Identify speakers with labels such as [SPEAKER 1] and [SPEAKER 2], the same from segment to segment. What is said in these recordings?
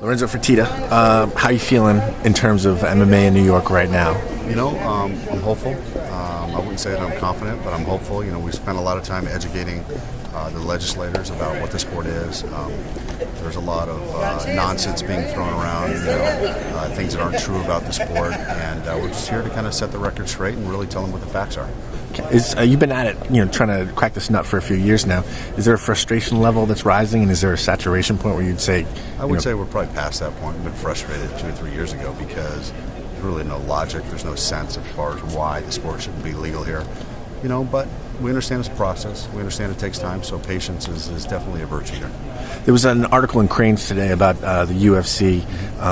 [SPEAKER 1] Lorenzo Fertitta, how are you feeling in terms of MMA in New York right now?
[SPEAKER 2] I'm hopeful. I wouldn't say that I'm confident, but I'm hopeful. We spent a lot of time educating the legislators about what the sport is. There's a lot of nonsense being thrown around, things that aren't true about the sport, and we're just here to kind of set the record straight and really tell them what the facts are.
[SPEAKER 1] You've been at it, trying to crack this nut for a few years now. Is there a frustration level that's rising, and is there a saturation point where you'd say?
[SPEAKER 2] I would say we're probably past that point. We've been frustrated 2 or 3 years ago because there's really no logic, there's no sense as far as why the sport shouldn't be legal here. But we understand it's a process. We understand it takes time, so patience is definitely a virtue here.
[SPEAKER 1] There was an article in Cranes today about the UFC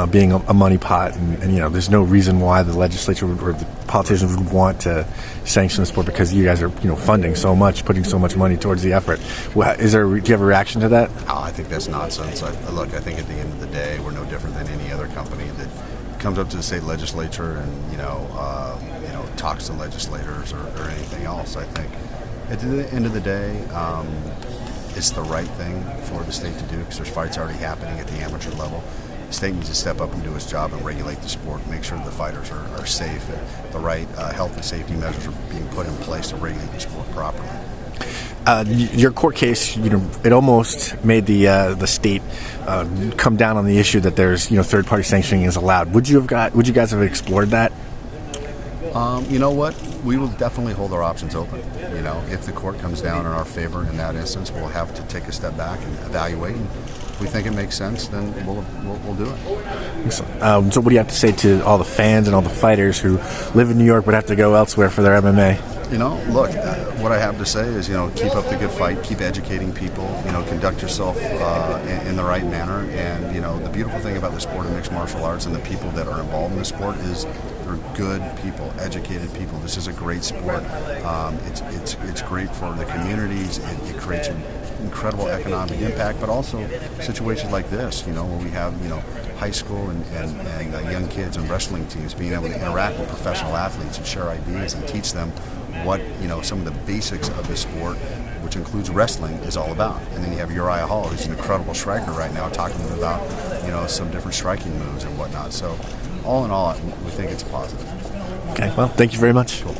[SPEAKER 1] being a money pot, and there's no reason why the legislature or the politicians would want to sanction the sport because you guys are funding so much, putting so much money towards the effort. Do you have a reaction to that?
[SPEAKER 2] Oh, I think that's nonsense. I think at the end of the day, we're no different than any other company that comes up to the state legislature and talks to legislators or anything else. I think at the end of the day, it's the right thing for the state to do because there's fights already happening at the amateur level. The state needs to step up and do its job and regulate the sport, make sure the fighters are safe and the right health and safety measures are being put in place to regulate the sport properly.
[SPEAKER 1] Your court case, it almost made the state come down on the issue that there's third-party sanctioning is allowed. Would you guys have explored that?
[SPEAKER 2] You know what? We will definitely hold our options open. If the court comes down in our favor in that instance, we'll have to take a step back and evaluate. And if we think it makes sense, then we'll do it.
[SPEAKER 1] So what do you have to say to all the fans and all the fighters who live in New York but have to go elsewhere for their MMA?
[SPEAKER 2] Look, what I have to say is, keep up the good fight, keep educating people, conduct yourself in the right manner. And, the beautiful thing about the sport of mixed martial arts and the people that are involved in the sport is they're good people, educated people. This is a great sport. It's great for the communities. It creates an incredible economic impact, but also situations like this, where we have, high school and young kids and wrestling teams being able to interact with professional athletes and share ideas and teach them what some of the basics of the sport, which includes wrestling, is all about. And then you have Uriah Hall, who's an incredible striker right now, talking to them about some different striking moves and whatnot. So all in all, we think it's positive.
[SPEAKER 1] Okay, well, thank you very much.
[SPEAKER 2] Cool.